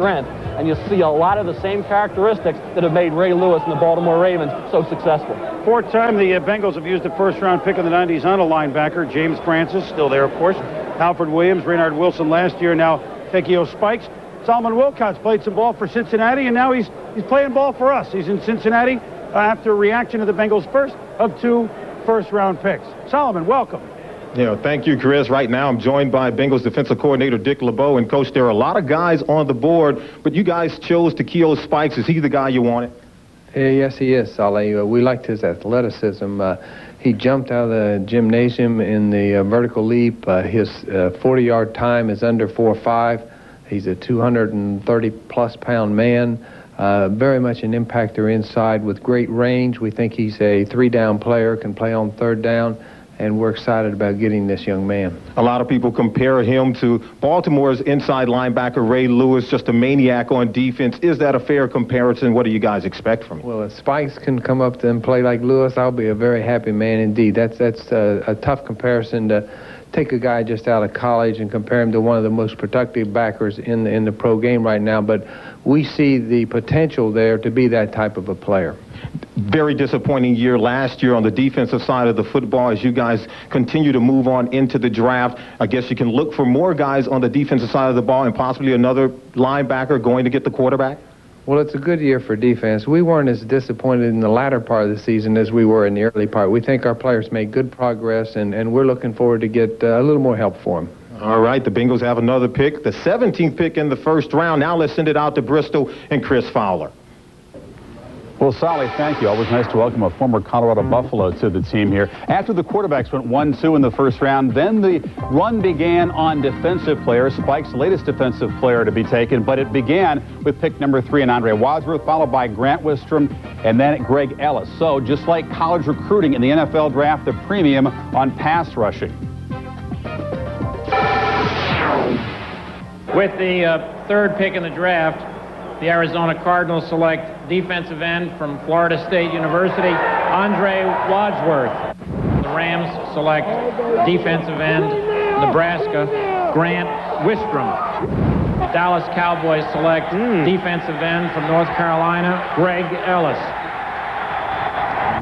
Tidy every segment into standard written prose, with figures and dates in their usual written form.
strength, and you see a lot of the same characteristics that have made Ray Lewis and the Baltimore Ravens so successful. Fourth time the Bengals have used the first-round pick in the 90s on a linebacker. James Francis, still there, of course. Alfred Williams, Raynard Wilson last year, now Tekio Spikes. Solomon Wilcots played some ball for Cincinnati, and now he's playing ball for us. He's in Cincinnati after a reaction to the Bengals' first of 2 first-round picks. Solomon, welcome. Thank you, Chris. Right now, I'm joined by Bengals defensive coordinator Dick LeBeau. And, Coach, there are a lot of guys on the board, but you guys chose Tekio Spikes. Is he the guy you wanted? Yes, he is, Saleh. We liked his athleticism. He jumped out of the gymnasium in the vertical leap. His 40-yard time is under 4.5. He's a 230-plus pound man. Very much an impactor inside with great range. We think he's a 3-down player, can play on 3rd down. And we're excited about getting this young man. A lot of people compare him to Baltimore's inside linebacker, Ray Lewis, just a maniac on defense. Is that a fair comparison? What do you guys expect from him? Well, if Spikes can come up and play like Lewis, I'll be a very happy man indeed. That's a tough comparison to take a guy just out of college and compare him to one of the most productive backers in the pro game right now. But we see the potential there to be that type of a player. Very disappointing year last year on the defensive side of the football as you guys continue to move on into the draft. I guess you can look for more guys on the defensive side of the ball and possibly another linebacker going to get the quarterback? Well, it's a good year for defense. We weren't as disappointed in the latter part of the season as we were in the early part. We think our players made good progress, and we're looking forward to get a little more help for them. All right, the Bengals have another pick, the 17th pick in the first round. Now let's send it out to Bristol and Chris Fowler. Well, Sally, thank you. Always nice to welcome a former Colorado Buffalo to the team here. After the quarterbacks went 1-2 in the first round, then the run began on defensive players. Spike's latest defensive player to be taken, but it began with pick number 3 in Andre Wadsworth, followed by Grant Wistrom, and then Greg Ellis. So just like college recruiting in the NFL draft, the premium on pass rushing. With the 3rd pick in the draft, the Arizona Cardinals select defensive end from Florida State University, Andre Wadsworth. The Rams select defensive end, Nebraska, Grant Wistrom. The Dallas Cowboys select defensive end from North Carolina, Greg Ellis.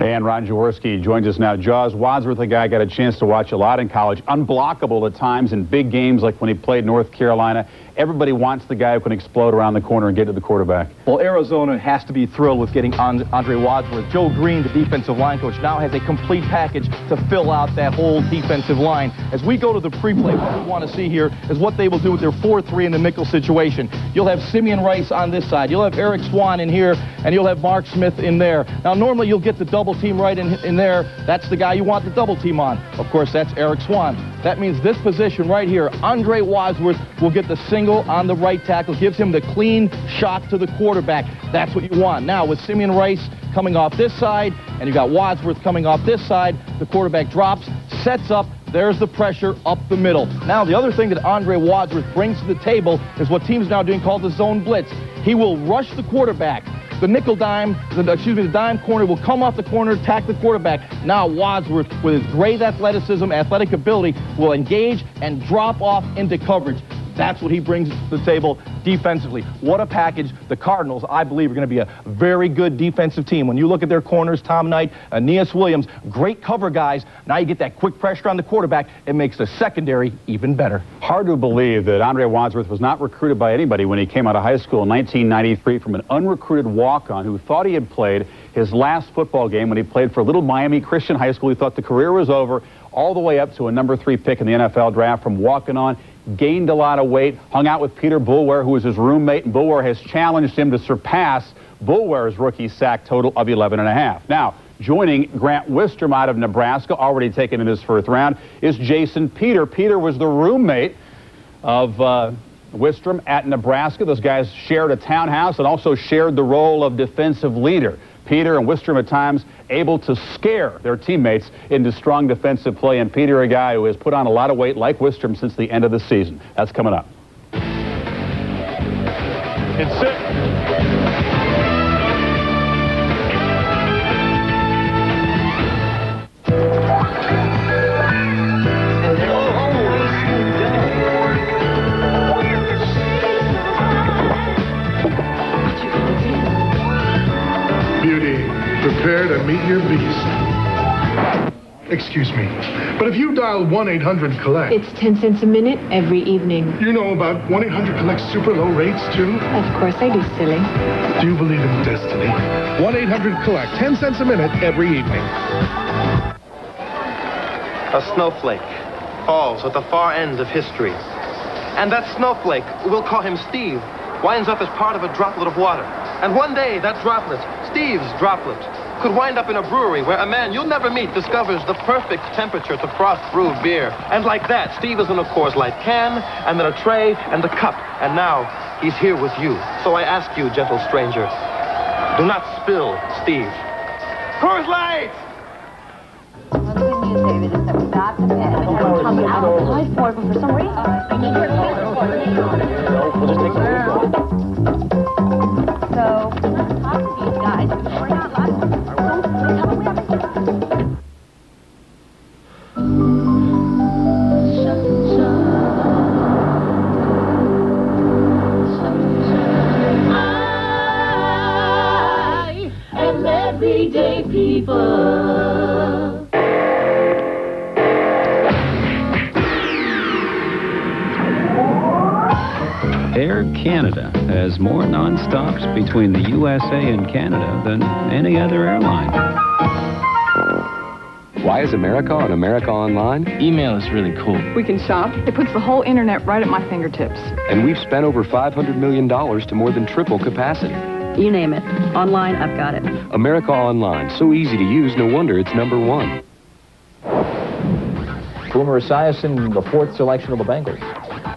And Ron Jaworski joins us now. Jaws, Wadsworth, a guy I got a chance to watch a lot in college. Unblockable at times in big games like when he played North Carolina. Everybody wants the guy who can explode around the corner and get to the quarterback. Well, Arizona has to be thrilled with getting Andre Wadsworth. Joe Green, the defensive line coach, now has a complete package to fill out that whole defensive line. As we go to the pre-play, what we want to see here is what they will do with their 4-3 in the nickel situation. You'll have Simeon Rice on this side. You'll have Eric Swan in here, and you'll have Mark Smith in there. Now, normally you'll get the double team right in there. That's the guy you want the double team on. Of course, that's Eric Swan. That means this position right here, Andre Wadsworth will get the single on the right tackle, gives him the clean shot to the quarterback. That's what you want. Now, with Simeon Rice coming off this side, and you got Wadsworth coming off this side, the quarterback drops, sets up, there's the pressure up the middle. Now, the other thing that Andre Wadsworth brings to the table is what teams now doing called the zone blitz. He will rush the quarterback. The the dime corner will come off the corner, attack the quarterback. Now Wadsworth, with his great athleticism, athletic ability, will engage and drop off into coverage. That's what he brings to the table defensively. What a package. The Cardinals, I believe, are going to be a very good defensive team. When you look at their corners, Tom Knight, Aeneas Williams, great cover guys. Now you get that quick pressure on the quarterback. It makes the secondary even better. Hard to believe that Andre Wadsworth was not recruited by anybody when he came out of high school in 1993 from an unrecruited walk-on who thought he had played his last football game when he played for Little Miami Christian High School. He thought the career was over, all the way up to a number 3 pick in the NFL draft from walking on. Gained a lot of weight, hung out with Peter Boulware, who was his roommate, and Boulware has challenged him to surpass Boulware's rookie sack total of 11.5. Now, joining Grant Wistrom out of Nebraska, already taken in his 1st round, is Jason Peter. Peter was the roommate of Wistrom at Nebraska. Those guys shared a townhouse and also shared the role of defensive leader. Peter and Wistrom at times able to scare their teammates into strong defensive play. And Peter, a guy who has put on a lot of weight like Wistrom since the end of the season. That's coming up. It's set. Prepare to meet your beast. Excuse me, but if you dial 1-800-COLLECT... It's 10 cents a minute every evening. You know about 1-800-COLLECT's super low rates, too? Of course I do, silly. Do you believe in destiny? 1-800-COLLECT, 10 cents a minute every evening. A snowflake falls at the far end of history. And that snowflake, we'll call him Steve, winds up as part of a droplet of water. And one day, that droplet, Steve's droplet, could wind up in a brewery where a man you'll never meet discovers the perfect temperature to frost brew beer. And like that, Steve is in a Coors Light can, and then a tray, and a cup. And now, he's here with you. So I ask you, gentle stranger, do not spill Steve. Coors Light! Well, the good news, David, is that we got the pen. And we're coming out of the for it, but for some reason, I need your answer for it. We'll just take some. So, let's talk to these guys because we're not allowed to. Don't tell them we haven't. I am everyday people. Air Canada has more non-stops between the USA and Canada than any other airline. Why is America on America Online? Email is really cool. We can shop. It puts the whole internet right at my fingertips. And we've spent over $500 million to more than triple capacity. You name it. Online, I've got it. America Online. So easy to use, no wonder it's #1. Boomer Esiason, the 4th selection of the Bengals.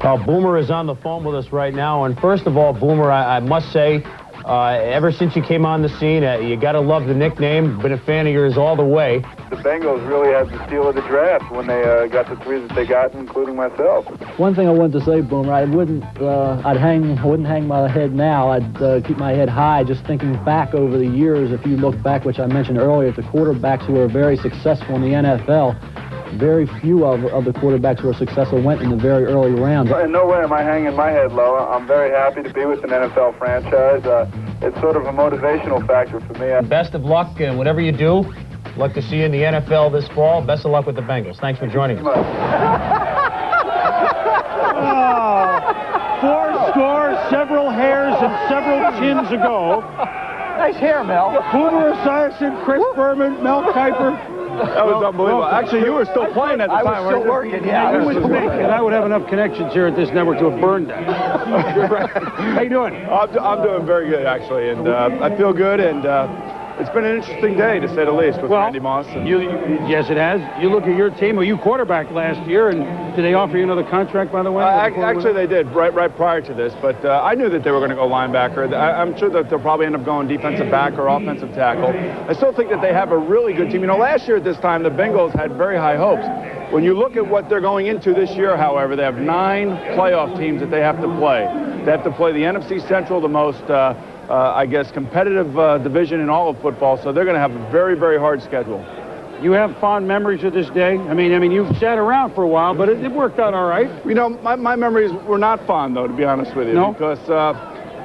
Well, Boomer is on the phone with us right now. And first of all, Boomer, I must say, ever since you came on the scene, you got to love the nickname. Been a fan of yours all the way. The Bengals really had the steal of the draft when they got the 3 that they got, including myself. One thing I wanted to say, Boomer, I wouldn't hang my head now. I'd keep my head high, just thinking back over the years. If you look back, which I mentioned earlier, at the quarterbacks who were very successful in the NFL, very few of the quarterbacks who were successful went in the very early rounds. In no way am I hanging my head low. I'm very happy to be with an NFL franchise. It's sort of a motivational factor for me. Best of luck in whatever you do. Like to see you in the NFL this fall. Best of luck with the Bengals. Thanks for joining us. 4 score, several hairs, and several chins ago. Nice hair, Mel. Boomer Esiason, Chris Berman, Mel Kiper. That was unbelievable. Actually, you were still playing at the time, I was still working, yeah. You would think that I would have enough connections here at this network to have burned that. How you doing? I'm doing very good, actually, and I feel good, and it's been an interesting day, to say the least, with Randy Moss. And yes, it has. You look at your team. Well, you quarterbacked last year, and did they offer you another contract, by the way? Actually, they did, right prior to this, but I knew that they were going to go linebacker. I'm sure that they'll probably end up going defensive back or offensive tackle. I still think that they have a really good team. You know, last year at this time, the Bengals had very high hopes. When you look at what they're going into this year, however, they have 9 playoff teams that they have to play. They have to play the NFC Central, the most... I guess, competitive division in all of football, so they're going to have a very, very hard schedule. You have fond memories of this day? I mean, you've sat around for a while, but it worked out all right. You know, my memories were not fond, though, to be honest with you. No? Because,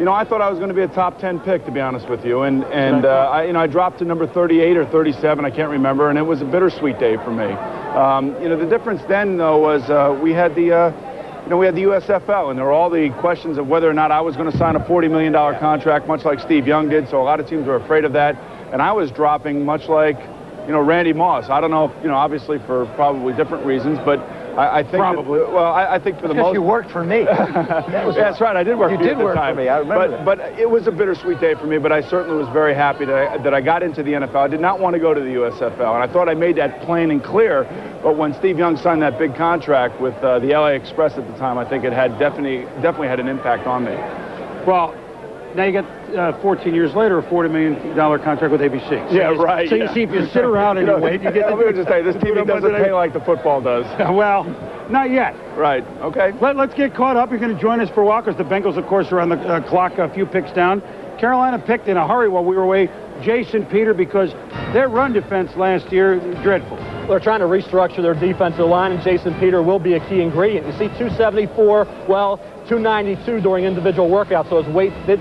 you know, I thought I was going to be a top 10 pick, to be honest with you. And I dropped to number 38 or 37, I can't remember, and it was a bittersweet day for me. You know, the difference then, though, was we had the USFL, and there were all the questions of whether or not I was going to sign a $40 million contract, much like Steve Young did, so a lot of teams were afraid of that. And I was dropping much like, you know, Randy Moss. I don't know if, you know, obviously for probably different reasons, but I think probably. I think for the most... you worked for me. That's right, I did work for you at the time. For me, I remember that. But it was a bittersweet day for me, but I certainly was very happy that I got into the NFL. I did not want to go to the USFL, and I thought I made that plain and clear, but when Steve Young signed that big contract with the LA Express at the time, I think it had definitely had an impact on me. Well, now you got 14 years later a $40 million contract with ABC. So yeah, right. So you see, if you sit around and you wait, you get... Let me just say, this TV doesn't pay like the football does. Well, not yet. Right, okay. Let's get caught up. You're going to join us for a while because the Bengals, of course, are on the clock a few picks down. Carolina picked in a hurry while we were away Jason Peter because their run defense last year, dreadful. They're trying to restructure their defensive line, and Jason Peter will be a key ingredient. You see 274, well, 292 during individual workouts, so his weight did